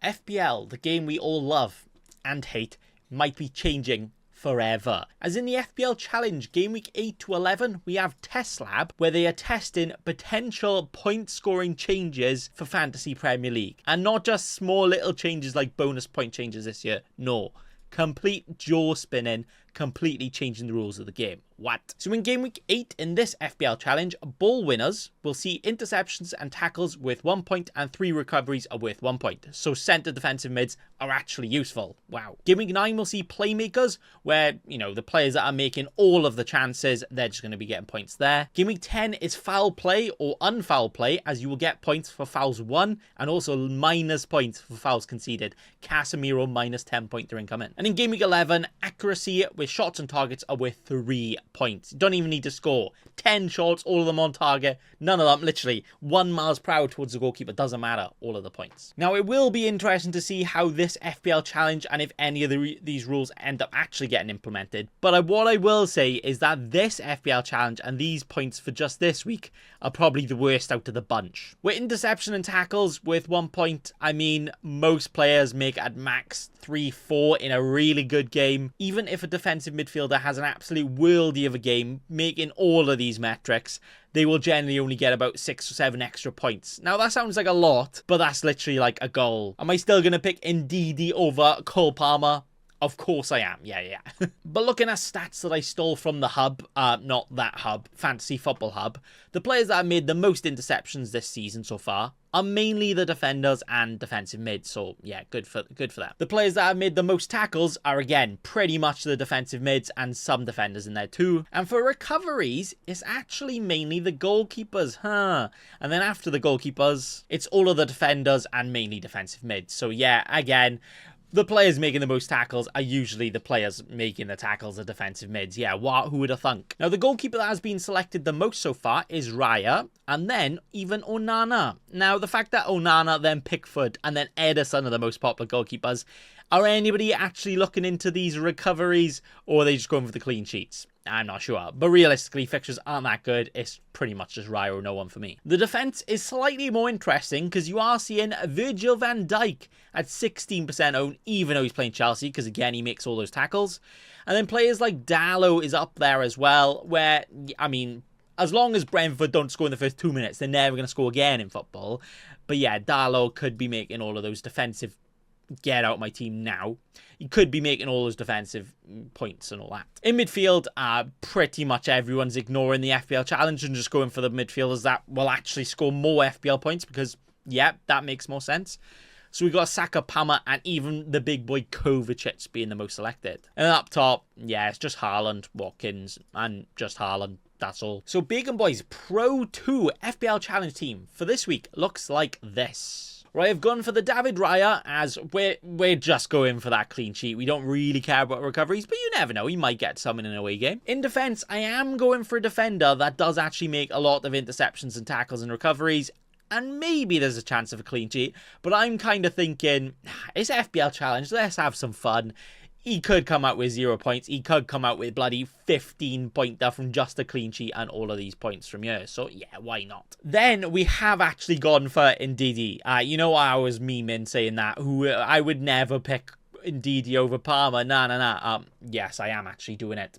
FPL, the game we all love and hate, might be changing forever. As in the FPL Challenge, Game Week 8 to 11, we have Test Lab, where they are testing potential point scoring changes for Fantasy Premier League. And not just small little changes like bonus point changes this year, no. Complete jaw spinning, completely changing the rules of the game. What? So in Game Week 8 in this FPL Challenge, ball winners will see interceptions and tackles worth 1 point and 3 recoveries are worth 1 point. So centre defensive mids are actually useful. Wow. Game Week 9 will see playmakers, where, you know, the players that are making all of the chances, they're just going to be getting points there. Game Week 10 is foul play or unfoul play, as you will get points for fouls won and also minus points for fouls conceded. Casemiro minus 10 point to income in. And in Game Week 11, accuracy with shots and targets are worth 3 points. You don't even need to score. 10 shots, all of them on target. None of them, literally 1 miles per hour towards the goalkeeper. Doesn't matter. All of the points. Now, it will be interesting to see how this FPL Challenge and if any of these rules end up actually getting implemented. But what I will say is that this FPL Challenge and these points for just this week are probably the worst out of the bunch. With interception and tackles worth 1 point, I mean, most players make at max 3-4 in a really good game. Even if a defensive midfielder has an absolute worldie of a game, making all of these metrics, they will generally only get about 6 or 7 extra points. Now, that sounds like a lot, but that's literally like a goal. Am I still going to pick Ndidi over Cole Palmer? Of course I am, yeah. But looking at stats that I stole from the hub, not that hub, Fantasy Football Hub, the players that have made the most interceptions this season so far are mainly the defenders and defensive mids, so yeah, good for them. The players that have made the most tackles are, again, pretty much the defensive mids and some defenders in there too. And for recoveries, it's actually mainly the goalkeepers, And then after the goalkeepers, it's all of the defenders and mainly defensive mids. So yeah, again, the players making the most tackles are usually the players making the tackles, the defensive mids. Yeah, who would have thunk? Now, the goalkeeper that has been selected the most so far is Raya, and then even Onana. Now, the fact that Onana, then Pickford, and then Ederson are the most popular goalkeepers, are anybody actually looking into these recoveries, or are they just going for the clean sheets? I'm not sure. But realistically, fixtures aren't that good. It's pretty much just Raya or no one for me. The defense is slightly more interesting because you are seeing Virgil van Dijk at 16% owned, even though he's playing Chelsea, because again, he makes all those tackles. And then players like Dalot is up there as well, where, I mean, as long as Brentford don't score in the first 2 minutes, they're never going to score again in football. But yeah, Dalot could be making all of those defensive get out my team now. He could be making all those defensive points and all that. In midfield, pretty much everyone's ignoring the FPL Challenge and just going for the midfielders that will actually score more FPL points because, yeah, that makes more sense. So we got Saka, Palmer, and even the big boy Kovacic being the most selected. And up top, yeah, it's just Haaland, Watkins, and just Haaland. That's all. So Bacon Boys Pro 2 FPL Challenge team for this week looks like this. Right, I've gone for the David Raya, as we're just going for that clean sheet. We don't really care about recoveries, but you never know. He might get some in an away game. In defense, I am going for a defender that does actually make a lot of interceptions and tackles and recoveries, and maybe there's a chance of a clean sheet, but I'm kind of thinking, it's FPL Challenge, let's have some fun. He could come out with 0 points. He could come out with bloody 15-pointer from just a clean sheet and all of these points from here. So, yeah, why not? Then we have actually gone for Ndidi. You know, I was memeing saying that. I would never pick Ndidi over Palmer. Nah. Yes, I am actually doing it.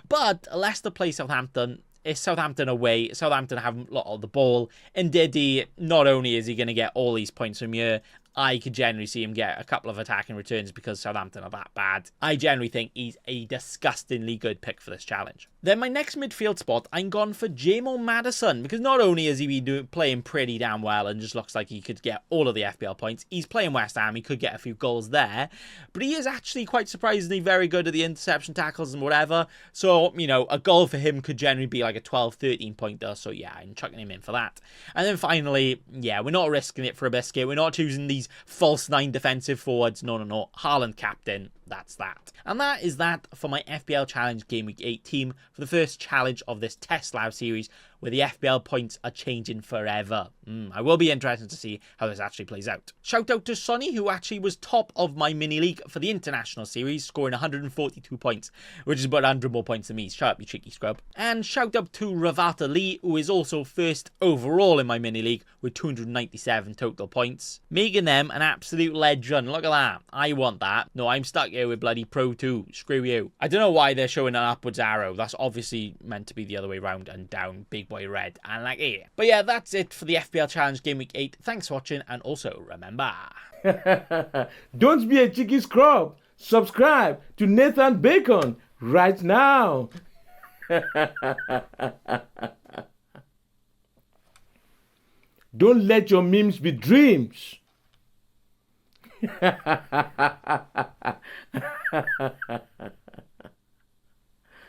But Leicester play Southampton. It's Southampton away. Southampton have a lot of the ball. Ndidi, not only is he going to get all these points from here, I could generally see him get a couple of attacking returns because Southampton are that bad. I generally think he's a disgustingly good pick for this challenge. Then my next midfield spot, I'm gone for Jamo Maddison, because not only has he been playing pretty damn well and just looks like he could get all of the FPL points, he's playing West Ham, he could get a few goals there, but he is actually quite surprisingly very good at the interception tackles and whatever, so, you know, a goal for him could generally be like a 12-13 pointer, so yeah, I'm chucking him in for that. And then finally, yeah, we're not risking it for a biscuit, we're not choosing these false 9 defensive forwards, no, Haaland captain, that's that. And that is that for my FPL Challenge Game Week 8 team for the first challenge of this Test Lab series, where the FPL points are changing forever. I will be interested to see how this actually plays out. Shout out to Sonny, who actually was top of my mini league for the international series, scoring 142 points, which is about 100 more points than me. Shut up, you cheeky scrub. And shout out to Ravata Lee, who is also first overall in my mini league with 297 total points, making them an absolute legend. Look at that. I want that. No, I'm stuck here with bloody Pro 2. Screw you. I don't know why they're showing an upwards arrow. That's obviously meant to be the other way around and down. Big boy red and like here. But yeah, that's it for the FPL Challenge Game Week 8. Thanks for watching, and also remember, don't be a cheeky scrub. Subscribe to Nathan Bacon right now. Don't let your memes be dreams.